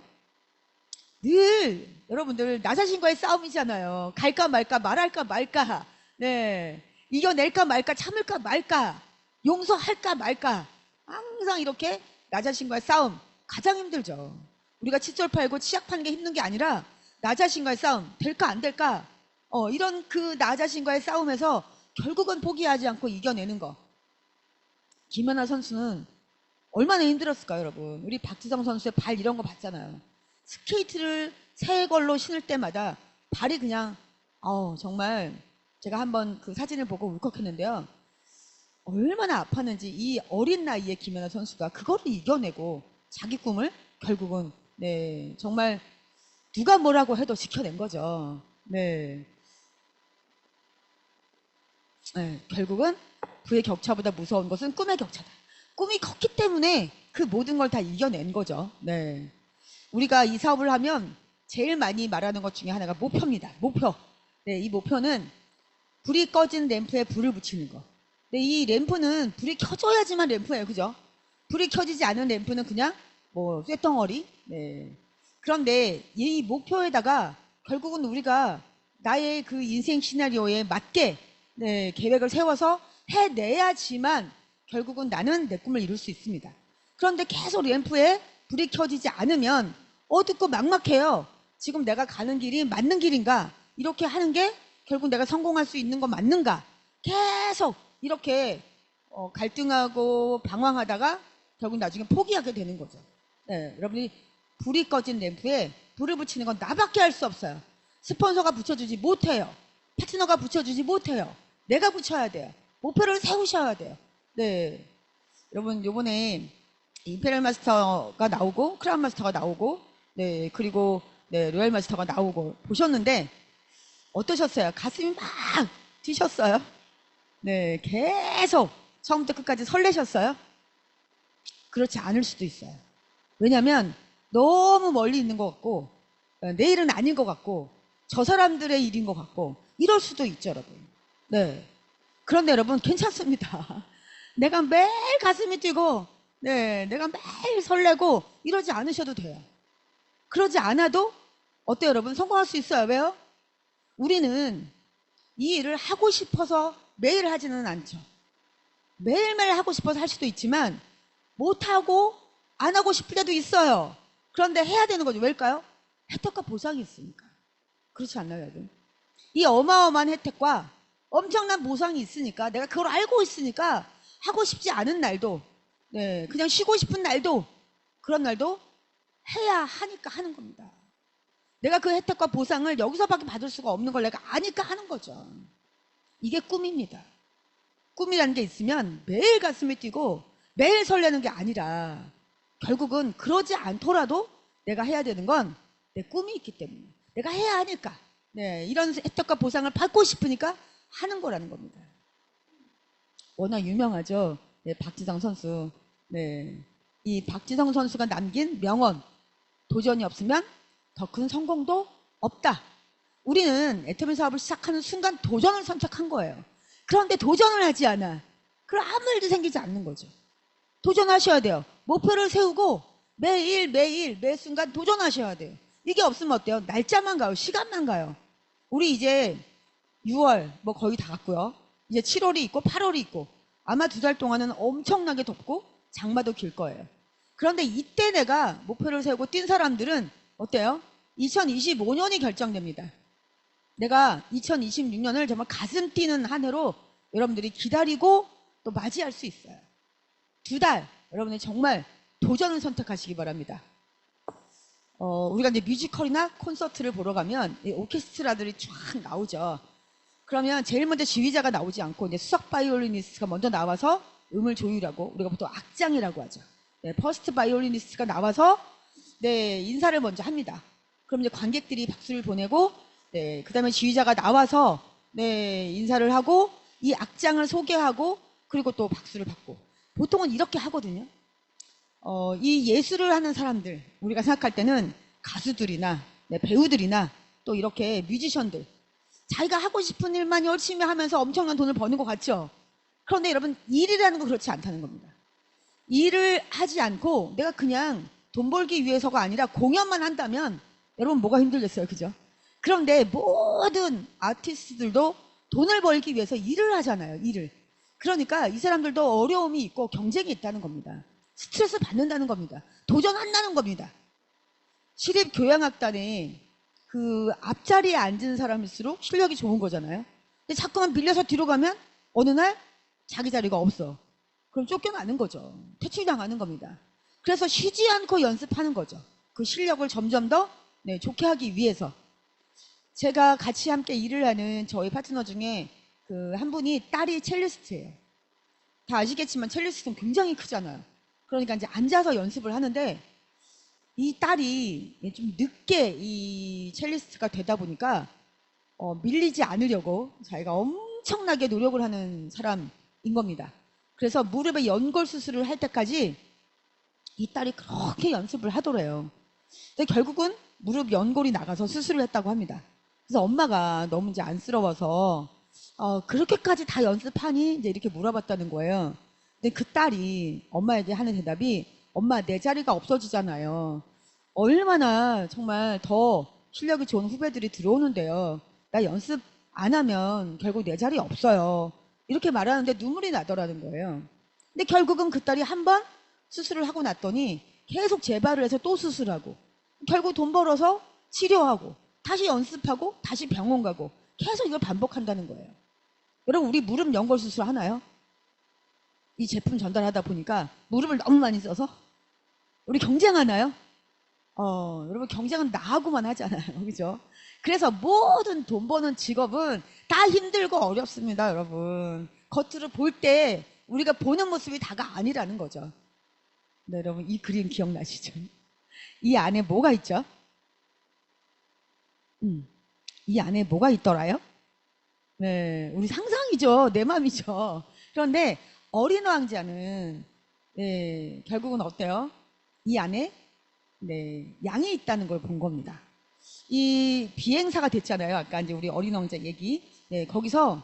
늘 여러분들 나 자신과의 싸움이잖아요. 갈까 말까 말할까 말까 네 이겨낼까 말까 참을까 말까 용서할까 말까 항상 이렇게 나 자신과의 싸움 가장 힘들죠. 우리가 칫솔 팔고 치약 파는 게 힘든 게 아니라 나 자신과의 싸움 될까 안 될까 이런 그 나 자신과의 싸움에서 결국은 포기하지 않고 이겨내는 거. 김연아 선수는 얼마나 힘들었을까요, 여러분? 우리 박지성 선수의 발 이런 거 봤잖아요. 스케이트를 새 걸로 신을 때마다 발이 그냥 정말 제가 한번 그 사진을 보고 울컥했는데요. 얼마나 아팠는지 이 어린 나이에 김연아 선수가 그거를 이겨내고 자기 꿈을 결국은 네 정말 누가 뭐라고 해도 지켜낸 거죠. 네. 네, 결국은 부의 격차보다 무서운 것은 꿈의 격차다. 꿈이 컸기 때문에 그 모든 걸 다 이겨낸 거죠. 네. 우리가 이 사업을 하면 제일 많이 말하는 것 중에 하나가 목표입니다. 목표. 네, 이 목표는 불이 꺼진 램프에 불을 붙이는 거. 네, 이 램프는 불이 켜져야지만 램프예요. 그죠? 불이 켜지지 않은 램프는 그냥 뭐 쇳덩어리. 네. 그런데 이 목표에다가 결국은 우리가 나의 그 인생 시나리오에 맞게 네, 계획을 세워서 해내야지만 결국은 나는 내 꿈을 이룰 수 있습니다. 그런데 계속 램프에 불이 켜지지 않으면 어둡고 막막해요. 지금 내가 가는 길이 맞는 길인가? 이렇게 하는 게 결국 내가 성공할 수 있는 거 맞는가? 계속 이렇게 갈등하고 방황하다가 결국 나중에 포기하게 되는 거죠. 네, 여러분이 불이 꺼진 램프에 불을 붙이는 건 나밖에 할 수 없어요. 스폰서가 붙여주지 못해요. 파트너가 붙여주지 못해요. 내가 붙여야 돼요. 목표를 세우셔야 돼요. 네, 여러분 요번에 임페리얼 마스터가 나오고 크라운 마스터가 나오고 네 그리고 네 로얄 마스터가 나오고 보셨는데 어떠셨어요? 가슴이 막 뛰셨어요? 네, 계속 처음부터 끝까지 설레셨어요? 그렇지 않을 수도 있어요. 왜냐하면 너무 멀리 있는 것 같고 내일은 아닌 것 같고 저 사람들의 일인 것 같고 이럴 수도 있죠, 여러분. 네. 그런데 여러분 괜찮습니다. 내가 매일 가슴이 뛰고 네, 내가 매일 설레고 이러지 않으셔도 돼요. 그러지 않아도 어때요, 여러분? 성공할 수 있어요. 왜요? 우리는 이 일을 하고 싶어서 매일 하지는 않죠. 매일매일 하고 싶어서 할 수도 있지만 못하고 안 하고 싶을 때도 있어요. 그런데 해야 되는 거죠. 왜일까요? 혜택과 보상이 있으니까. 그렇지 않나요, 여러분? 이 어마어마한 혜택과 엄청난 보상이 있으니까 내가 그걸 알고 있으니까 하고 싶지 않은 날도 네, 그냥 쉬고 싶은 날도 그런 날도 해야 하니까 하는 겁니다. 내가 그 혜택과 보상을 여기서밖에 받을 수가 없는 걸 내가 아니까 하는 거죠. 이게 꿈입니다. 꿈이라는 게 있으면 매일 가슴이 뛰고 매일 설레는 게 아니라 결국은 그러지 않더라도 내가 해야 되는 건 내 꿈이 있기 때문에 내가 해야 하니까 네, 이런 혜택과 보상을 받고 싶으니까 하는 거라는 겁니다. 워낙 유명하죠. 네, 박지성 선수. 네, 이 박지성 선수가 남긴 명언 도전이 없으면 더 큰 성공도 없다. 우리는 애터미 사업을 시작하는 순간 도전을 선택한 거예요. 그런데 도전을 하지 않아. 그럼 아무 일도 생기지 않는 거죠. 도전하셔야 돼요. 목표를 세우고 매일 매 순간 도전하셔야 돼요. 이게 없으면 어때요? 날짜만 가요. 시간만 가요. 우리 이제 6월 뭐 거의 다 갔고요. 이제 7월이 있고 8월이 있고 아마 2달 동안은 엄청나게 덥고 장마도 길 거예요. 그런데 이때 내가 목표를 세우고 뛴 사람들은 어때요? 2025년이 결정됩니다. 내가 2026년을 정말 가슴 뛰는 한 해로 여러분들이 기다리고 또 맞이할 수 있어요. 2달 여러분이 정말 도전을 선택하시기 바랍니다. 우리가 이제 뮤지컬이나 콘서트를 보러 가면 오케스트라들이 쫙 나오죠. 그러면 제일 먼저 지휘자가 나오지 않고 이제 수석 바이올리니스트가 먼저 나와서 음을 조율하고 우리가 보통 악장이라고 하죠. 네, 퍼스트 바이올리니스트가 나와서 네, 인사를 먼저 합니다. 그럼 이제 관객들이 박수를 보내고 네, 그다음에 지휘자가 나와서 네, 인사를 하고 이 악장을 소개하고 그리고 또 박수를 받고 보통은 이렇게 하거든요. 이 예술을 하는 사람들, 우리가 생각할 때는 가수들이나 네, 배우들이나 또 이렇게 뮤지션들, 자기가 하고 싶은 일만 열심히 하면서 엄청난 돈을 버는 것 같죠? 그런데 여러분, 일이라는 건 그렇지 않다는 겁니다. 일을 하지 않고 내가 그냥 돈 벌기 위해서가 아니라 공연만 한다면 여러분 뭐가 힘들겠어요, 그죠? 그런데 모든 아티스트들도 돈을 벌기 위해서 일을 하잖아요, 일을. 그러니까 이 사람들도 어려움이 있고 경쟁이 있다는 겁니다. 스트레스 받는다는 겁니다. 도전한다는 겁니다. 시립교향악단에 그 앞자리에 앉은 사람일수록 실력이 좋은 거잖아요. 근데 자꾸만 밀려서 뒤로 가면 어느 날 자기 자리가 없어. 그럼 쫓겨나는 거죠. 퇴출당하는 겁니다. 그래서 쉬지 않고 연습하는 거죠. 그 실력을 점점 더 네, 좋게 하기 위해서. 제가 같이 함께 일을 하는 저희 파트너 중에 그 한 분이 딸이 첼리스트예요. 다 아시겠지만 첼리스트는 굉장히 크잖아요. 그러니까 이제 앉아서 연습을 하는데 이 딸이 좀 늦게 이 첼리스트가 되다 보니까 밀리지 않으려고 자기가 엄청나게 노력을 하는 사람인 겁니다. 그래서 무릎에 연골 수술을 할 때까지 이 딸이 그렇게 연습을 하더래요. 근데 결국은 무릎 연골이 나가서 수술을 했다고 합니다. 그래서 엄마가 너무 이제 안쓰러워서 그렇게까지 다 연습하니? 이제 이렇게 물어봤다는 거예요. 근데 그 딸이 엄마에게 하는 대답이 엄마 내 자리가 없어지잖아요. 얼마나 정말 더 실력이 좋은 후배들이 들어오는데요. 나 연습 안 하면 결국 내 자리 없어요. 이렇게 말하는데 눈물이 나더라는 거예요. 근데 결국은 그 딸이 한 번 수술을 하고 났더니 계속 재발을 해서 또 수술하고 결국 돈 벌어서 치료하고 다시 연습하고 다시 병원 가고 계속 이걸 반복한다는 거예요. 여러분 우리 무릎 연골 수술 하나요? 이 제품 전달하다 보니까 무릎을 너무 많이 써서 우리 경쟁하나요? 여러분 경쟁은 나하고만 하잖아요. 그죠? 그래서 모든 돈 버는 직업은 다 힘들고 어렵습니다, 여러분. 겉으로 볼 때 우리가 보는 모습이 다가 아니라는 거죠. 네, 여러분 이 그림 기억나시죠? 이 안에 뭐가 있죠? 이 안에 뭐가 있더라요? 네, 우리 상상이죠. 내 마음이죠. 그런데 어린 왕자는 네, 결국은 어때요? 이 안에 네, 양이 있다는 걸 본 겁니다. 이 비행사가 됐잖아요. 아까 이제 우리 어린 왕자 얘기. 네, 거기서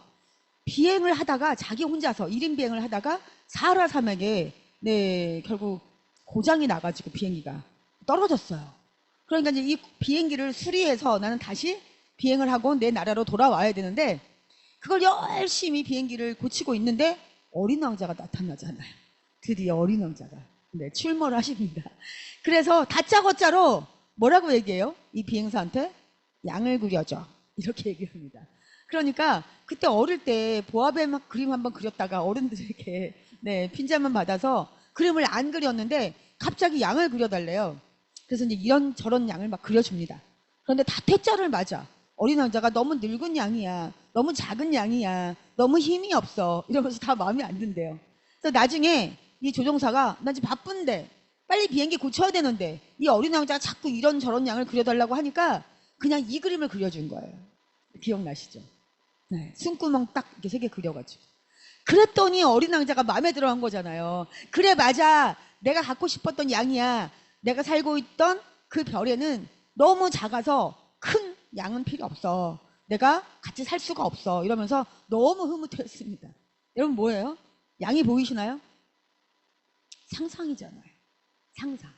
비행을 하다가 자기 혼자서 1인 비행을 하다가 사하라 산맥에 네, 결국 고장이 나가지고 비행기가 떨어졌어요. 그러니까 이제 이 비행기를 수리해서 나는 다시 비행을 하고 내 나라로 돌아와야 되는데 그걸 열심히 비행기를 고치고 있는데 어린 왕자가 나타나잖아요. 드디어 어린 왕자가 네, 출몰을 하십니다. 그래서 다짜고짜로 뭐라고 얘기해요? 이 비행사한테 양을 그려줘 이렇게 얘기합니다. 그러니까 그때 어릴 때 보아뱀 그림 한번 그렸다가 어른들에게 네, 핀잔만 받아서 그림을 안 그렸는데 갑자기 양을 그려달래요. 그래서 이제 이런 저런 양을 막 그려줍니다. 그런데 다 퇴짜를 맞아. 어린 왕자가 너무 늙은 양이야, 너무 작은 양이야, 너무 힘이 없어 이러면서 다 마음에 안 든대요. 그래서 나중에 이 조종사가 나 지금 바쁜데 빨리 비행기 고쳐야 되는데 이 어린 왕자가 자꾸 이런 저런 양을 그려달라고 하니까 그냥 이 그림을 그려준 거예요. 기억나시죠? 네, 숨구멍 딱 이렇게 3개 그려가지고 그랬더니 어린 왕자가 마음에 들어한 거잖아요. 그래 맞아, 내가 갖고 싶었던 양이야. 내가 살고 있던 그 별에는 너무 작아서 큰 양은 필요 없어. 내가 같이 살 수가 없어. 이러면서 너무 흐뭇했습니다. 여러분 뭐예요? 양이 보이시나요? 상상이잖아요. 상상.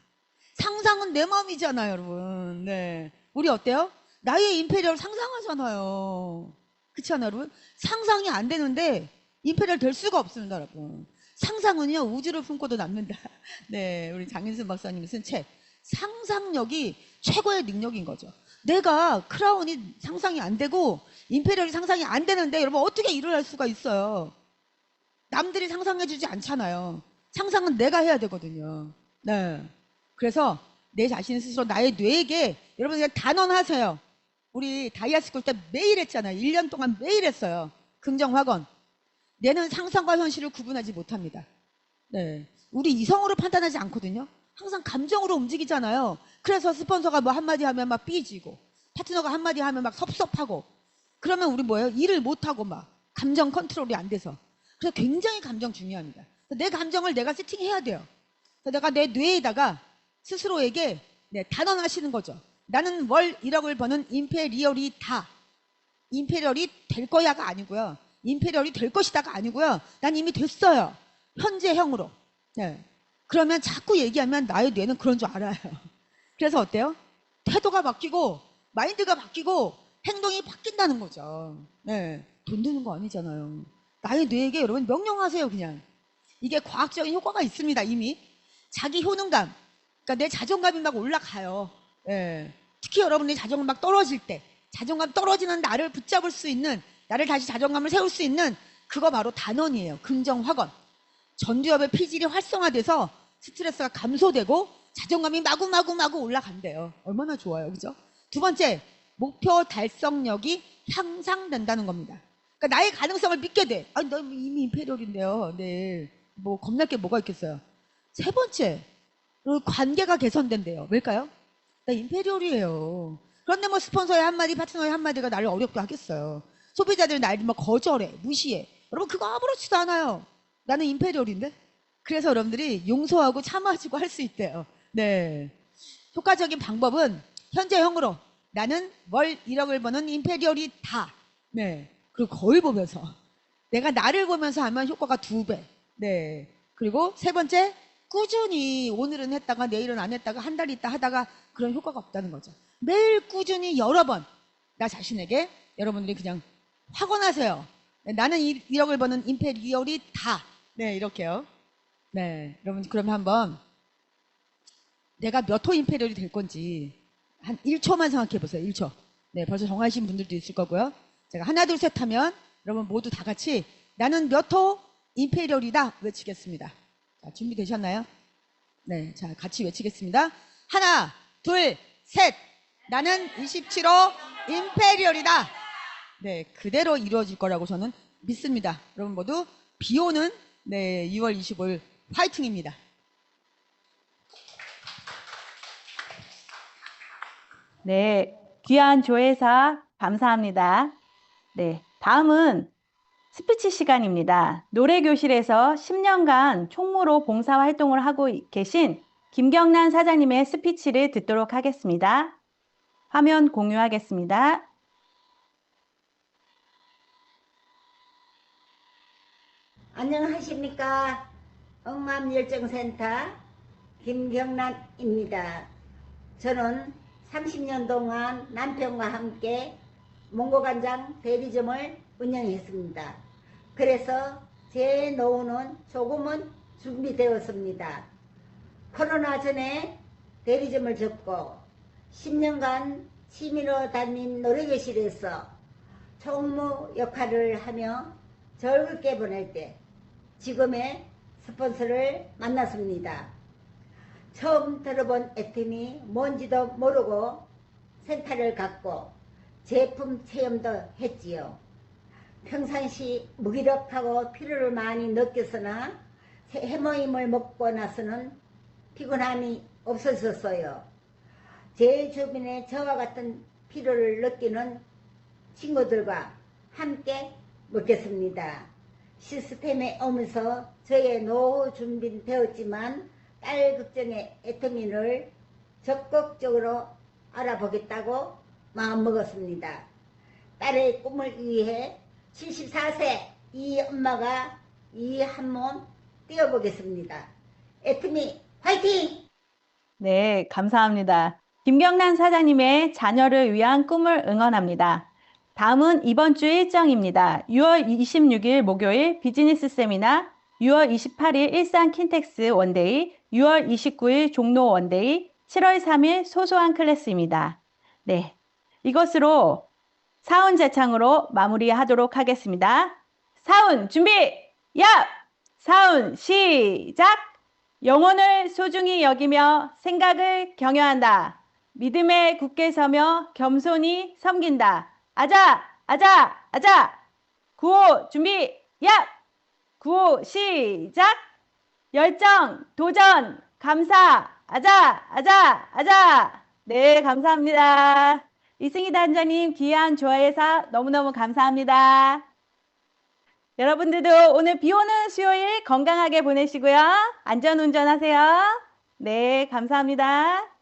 상상은 내 마음이잖아요, 여러분. 네. 우리 어때요? 나의 임페리얼 상상하잖아요. 그렇지 않아요, 여러분? 상상이 안 되는데 임페리얼 될 수가 없습니다, 여러분. 상상은요, 우주를 품고도 남는다. 네, 우리 장인순 박사님이 쓴 책. 상상력이 최고의 능력인 거죠. 내가 크라운이 상상이 안 되고 임페리얼이 상상이 안 되는데 여러분 어떻게 일을 할 수가 있어요? 남들이 상상해주지 않잖아요. 상상은 내가 해야 되거든요. 네. 그래서 내 자신 스스로 나의 뇌에게 여러분 그냥 단언하세요. 우리 다이아스쿨 때 매일 했잖아요. 1년 동안 매일 했어요. 긍정확언. 뇌는 상상과 현실을 구분하지 못합니다. 네. 우리 이성으로 판단하지 않거든요. 항상 감정으로 움직이잖아요. 그래서 스폰서가 뭐 한마디 하면 막 삐지고 파트너가 한마디 하면 막 섭섭하고 그러면 우리 뭐예요? 일을 못하고 막 감정 컨트롤이 안 돼서. 그래서 굉장히 감정 중요합니다. 내 감정을 내가 세팅해야 돼요. 그래서 내가 내 뇌에다가 스스로에게 단언하시는 거죠. 나는 월 1억을 버는 임페리얼이다. 임페리얼이 될 거야가 아니고요. 임페리얼이 될 것이다가 아니고요. 난 이미 됐어요. 현재형으로. 그러면 자꾸 얘기하면 나의 뇌는 그런 줄 알아요. 그래서 어때요? 태도가 바뀌고 마인드가 바뀌고 행동이 바뀐다는 거죠. 돈 드는 거 아니잖아요. 나의 뇌에게 여러분 명령하세요. 그냥. 이게 과학적인 효과가 있습니다. 이미. 자기 효능감. 그러니까 내 자존감이 막 올라가요. 특히 여러분의 자존감 막 떨어질 때, 자존감 떨어지는 나를 붙잡을 수 있는, 나를 다시 자존감을 세울 수 있는 그거 바로 단원이에요. 긍정 확언. 전두엽의 피질이 활성화돼서 스트레스가 감소되고 자존감이 마구마구 올라간대요. 얼마나 좋아요. 그죠? 두 번째, 목표 달성력이 향상된다는 겁니다. 그러니까 나의 가능성을 믿게 돼. 아니, 너 이미 임페리얼인데요. 네. 뭐 겁날 게 뭐가 있겠어요. 세 번째, 관계가 개선된대요. 왜일까요? 나 임페리얼이에요. 그런데 뭐 스폰서의 한마디, 파트너의 한마디가 나를 어렵게 하겠어요. 소비자들이 나를 뭐 거절해, 무시해. 여러분 그거 아무렇지도 않아요. 나는 임페리얼인데? 그래서 여러분들이 용서하고 참아주고 할 수 있대요. 네. 효과적인 방법은 현재형으로 나는 월 1억을 버는 임페리얼이다. 네. 그리고 거울 보면서 내가 나를 보면서 하면 효과가 2배. 네. 그리고 세 번째, 꾸준히 오늘은 했다가 내일은 안 했다가 한 달 있다 하다가 그런 효과가 없다는 거죠. 매일 꾸준히 여러 번 나 자신에게 여러분들이 그냥 확언하세요. 네, 나는 1억을 버는 임페리얼이다. 네, 이렇게요. 네, 여러분 그러면 한번 내가 몇 호 임페리얼이 될 건지 한 1초만 생각해 보세요. 1초. 네, 벌써 정하신 분들도 있을 거고요. 제가 하나 둘 셋 하면 여러분 모두 다 같이 나는 몇 호 임페리얼이다 외치겠습니다. 자, 준비되셨나요? 네, 자 같이 외치겠습니다. 하나, 둘, 셋. 나는 27호 임페리얼이다. 네, 그대로 이루어질 거라고 저는 믿습니다. 여러분 모두 비 오는 6월 25일 화이팅입니다. 네, 귀한 조회사 감사합니다. 네, 다음은 스피치 시간입니다. 노래교실에서 10년간 총무로 봉사활동을 하고 계신 김경란 사장님의 스피치를 듣도록 하겠습니다. 화면 공유하겠습니다. 안녕하십니까. 억맘열정센터 김경란입니다. 저는 30년 동안 남편과 함께 몽고간장 대리점을 운영했습니다. 그래서 제 노후는 조금은 준비되었습니다. 코로나 전에 대리점을 접고 10년간 취미로 다닌 노래교실에서 총무 역할을 하며 즐겁게 보낼 때 지금의 스폰서를 만났습니다. 처음 들어본 애템이 뭔지도 모르고 센터를 갖고 제품 체험도 했지요. 평상시 무기력하고 피로를 많이 느꼈으나 해모임을 먹고 나서는 피곤함이 없어졌어요. 제 주변에 저와 같은 피로를 느끼는 친구들과 함께 먹겠습니다. 시스템에 오면서 저의 노후 준비되었지만 딸 걱정의 애터미를 적극적으로 알아보겠다고 마음먹었습니다. 딸의 꿈을 위해 74세 이 엄마가 이 한 몸 뛰어보겠습니다. 애터미 화이팅! 네, 감사합니다. 김경란 사장님의 자녀를 위한 꿈을 응원합니다. 다음은 이번 주 일정입니다. 6월 26일 목요일 비즈니스 세미나, 6월 28일 일산 킨텍스 원데이, 6월 29일 종로 원데이, 7월 3일 소소한 클래스입니다. 네, 이것으로 사운 제창으로 마무리하도록 하겠습니다. 사운 준비! 야! 사운 시작! 영혼을 소중히 여기며 생각을 경영한다. 믿음에 굳게 서며 겸손히 섬긴다. 아자! 아자! 아자! 구호 준비! 야! 구호 시작! 열정, 도전, 감사! 아자! 아자! 아자! 네, 감사합니다. 이승희 단장님 귀한 조회사 너무너무 감사합니다. 여러분들도 오늘 비 오는 수요일 건강하게 보내시고요. 안전 운전하세요. 네, 감사합니다.